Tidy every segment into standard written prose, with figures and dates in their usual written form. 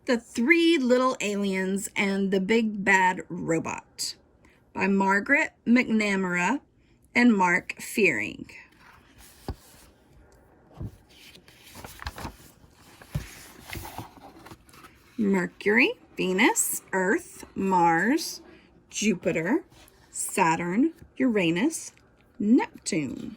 The Three Little Aliens and the Big Bad Robot by Margaret McNamara and Mark Fearing. Mercury, Venus, Earth, Mars, Jupiter, Saturn, Uranus, Neptune.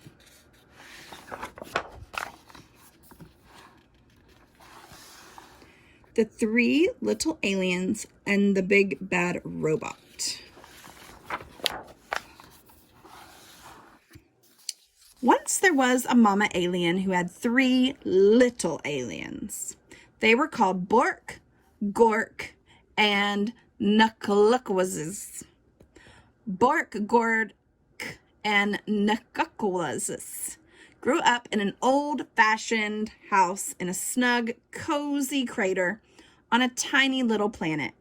The Three Little Aliens and the Big Bad Robot. Once there was a mama alien who had three little aliens. They were called Bork, Gork, and Nuckalukwazzes. Bork, Gork, and Nuckalukwazzes grew up in an old-fashioned house in a snug, cozy crater on a tiny little planet.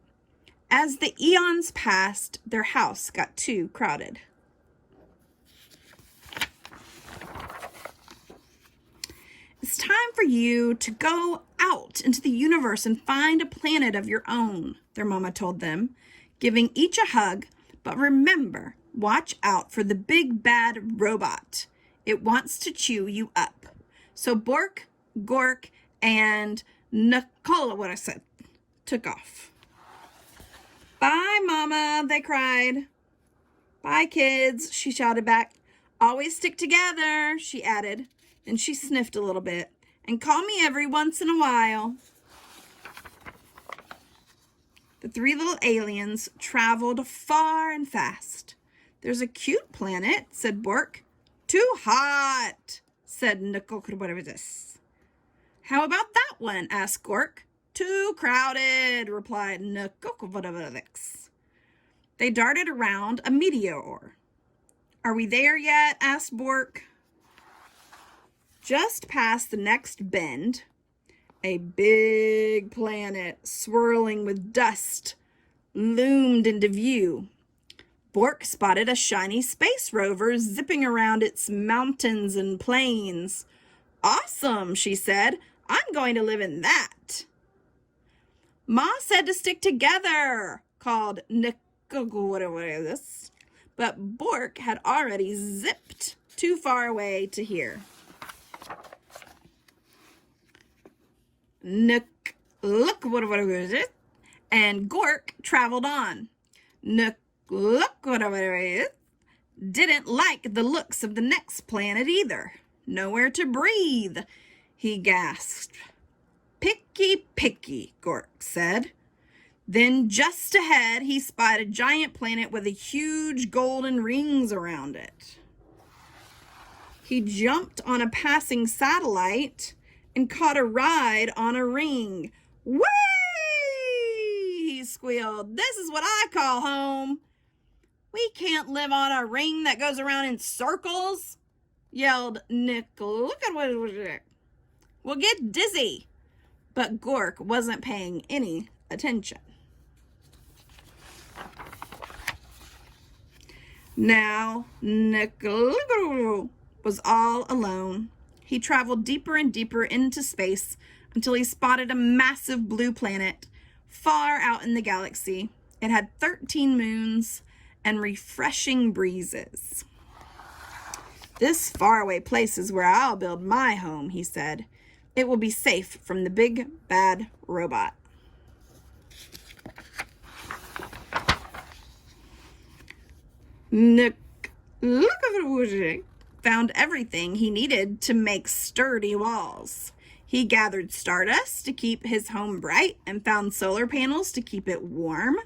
As the eons passed, their house got too crowded. It's time for you to go out into the universe and find a planet of your own, their mama told them, giving each a hug. But remember, watch out for the big bad robot. It wants to chew you up. So Bork, Gork, and Nuckalukwazzes took off. Bye, Mama, they cried. Bye, kids, she shouted back. Always stick together, she added. Then she sniffed a little bit. And call me every once in a while. The three little aliens traveled far and fast. There's a cute planet, said Bork. Too hot, said Nuckalukwazzes. How about that one, asked Gork. Too crowded, replied Nuckalukwazzes. They darted around a meteor. Are we there yet, asked Bork. Just past the next bend, a big planet swirling with dust loomed into view. Bork spotted a shiny space rover zipping around its mountains and plains. Awesome, she said. I'm going to live in that. Ma said to stick together, called Nuckalukwazzes, but Bork had already zipped too far away to hear. Nuckalukwazzes and Gork traveled on. Nuckalukwazzes didn't like the looks of the next planet either. Nowhere to breathe, he gasped. Picky, picky, Gork said. Then just ahead, he spied a giant planet with a huge golden rings around it. He jumped on a passing satellite and caught a ride on a ring. Whee! He squealed. This is what I call home. We can't live on a ring that goes around in circles, yelled Nuckalukwazzes. We'll get dizzy. But Gork wasn't paying any attention. Now Nuckalukwazzes was all alone. He traveled deeper and deeper into space until he spotted a massive blue planet far out in the galaxy. It had 13 moons and refreshing breezes. This faraway place is where I'll build my home, he said. It will be safe from the big bad robot. Nuckalukwazzes found everything he needed to make sturdy walls. He gathered stardust to keep his home bright and found solar panels to keep it warm.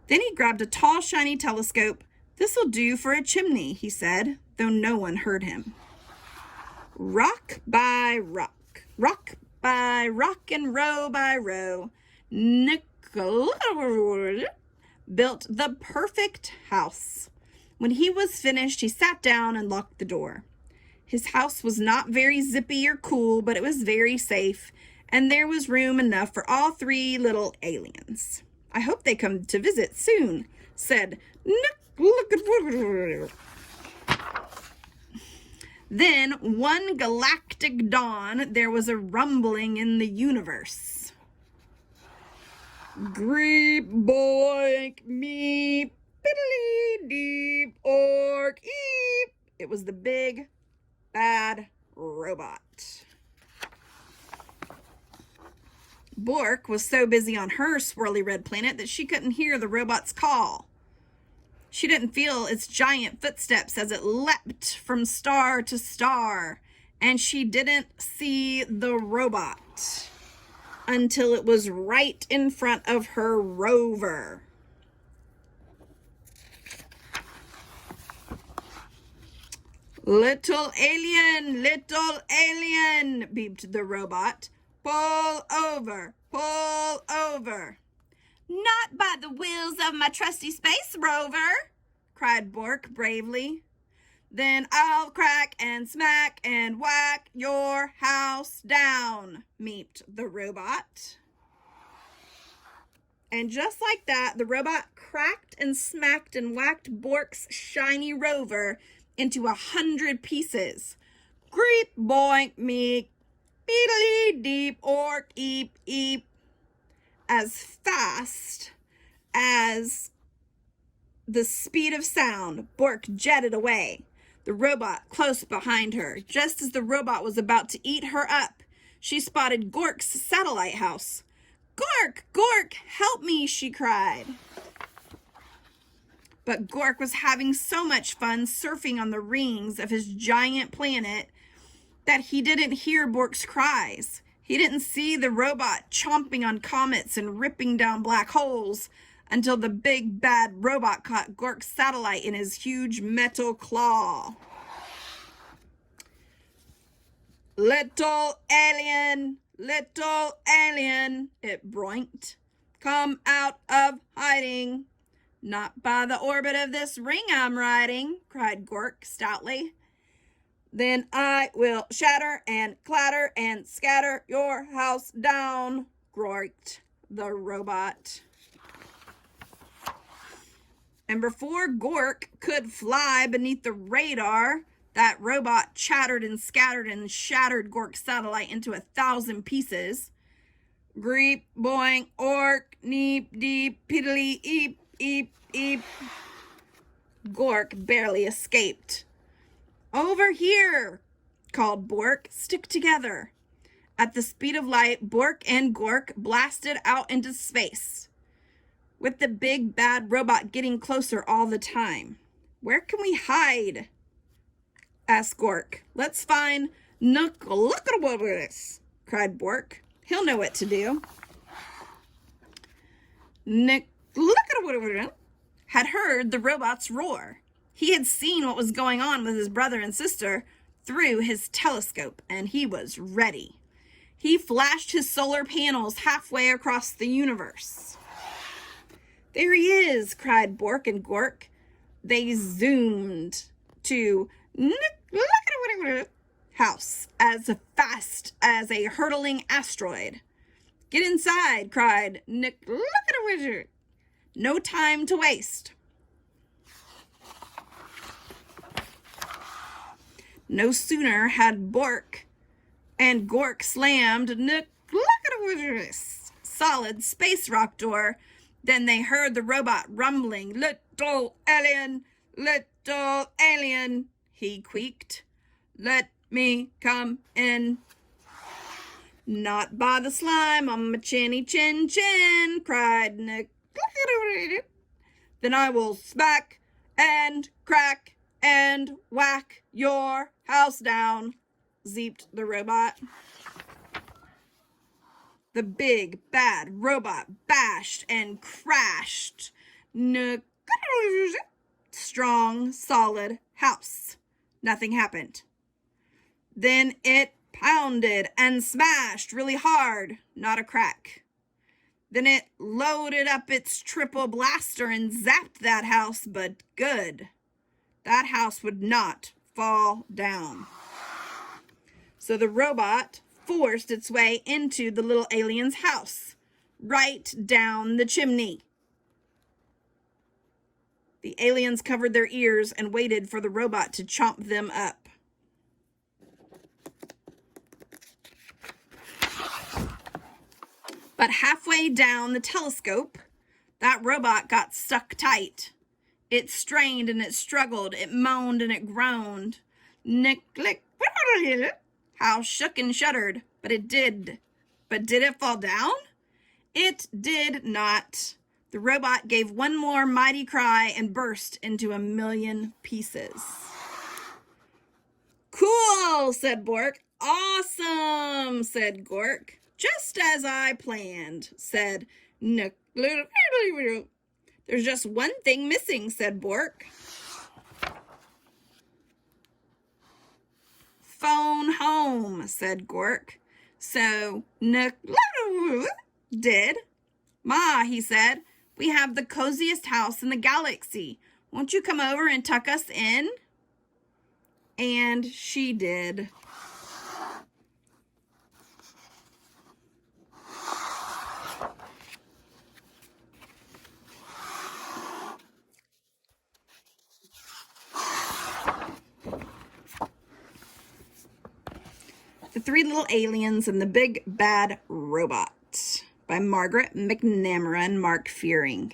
Then he grabbed a tall, shiny telescope. This'll do for a chimney, he said, though no one heard him. Rock by rock, rock by rock, and row by row, Nuckalukwazzes built the perfect house. When he was finished, he sat down and locked the door. His house was not very zippy or cool, but it was very safe, and there was room enough for all three little aliens. I hope they come to visit soon, said Nuckalukwazzes. Then, one galactic dawn, there was a rumbling in the universe. Greep, boink, meep, piddly, deep, ork, eep. It was the big, bad robot. Bork was so busy on her swirly red planet that she couldn't hear the robot's call. She didn't feel its giant footsteps as it leapt from star to star, and she didn't see the robot until it was right in front of her rover. Little alien, beeped the robot. Pull over, pull over. Not by the wheels of my trusty space rover, cried Bork bravely. Then I'll crack and smack and whack your house down, meeped the robot. And just like that, the robot cracked and smacked and whacked Bork's shiny rover into 100 pieces. Creep, boink, meek, beedly, deep, ork, eep, eep. As fast as the speed of sound, Bork jetted away, the robot close behind her. Just as the robot was about to eat her up, she spotted Gork's satellite house. Gork, Gork, help me, she cried. But Gork was having so much fun surfing on the rings of his giant planet that he didn't hear Bork's cries. He didn't see the robot chomping on comets and ripping down black holes until the big bad robot caught Gork's satellite in his huge metal claw. Little alien, it broinked. Come out of hiding. Not by the orbit of this ring I'm riding, cried Gork stoutly. Then I will shatter and clatter and scatter your house down, groiked the robot. And before Gork could fly beneath the radar, that robot chattered and scattered and shattered Gork's satellite into 1,000 pieces. Greep, boing, ork, neep, deep, piddly, eep, eep, eep. Gork barely escaped. Over here, called Bork. Stick together. At the speed of light, Bork and Gork blasted out into space, with the big bad robot getting closer all the time. Where can we hide? Asked Gork. Let's find Nook-a-look-a-wilderness, cried Bork. He'll know what to do. Nook-a-look-a-wilderness had heard the robot's roar. He had seen what was going on with his brother and sister through his telescope, and he was ready. He flashed his solar panels halfway across the universe. There he is, cried Bork and Gork. They zoomed to house as fast as a hurtling asteroid. Get inside, cried Nick. Look at a wizard. No time to waste. No sooner had Bork and Gork slammed Nick. Look at a wizard. Solid space rock door. Then they heard the robot rumbling. Little alien, he queaked. Let me come in. Not by the slime on my chinny chin chin, cried Nick. Then I will smack and crack and whack your house down, zeeped the robot. The big bad robot bashed and crashed strong, solid house. Nothing happened. Then it pounded and smashed really hard, not a crack. Then it loaded up its triple blaster and zapped that house, but good. That house would not fall down. So the robot forced its way into the little alien's house, right down the chimney. The aliens covered their ears and waited for the robot to chomp them up. But halfway down the telescope, that robot got stuck tight. It strained and it struggled, it moaned and it groaned. Nick-lick, how shook and shuddered, but it did. But did it fall down? It did not. The robot gave one more mighty cry and burst into a million pieces. Cool, said Bork. Awesome, said Gork. Just as I planned, said Nick. There's just one thing missing, said Bork. Phone home, said Gork. So Nick did. Ma, he said, we have the coziest house in the galaxy. Won't you come over and tuck us in? And she did. The Three Little Aliens and the Big Bad Robot by Margaret McNamara and Mark Fearing.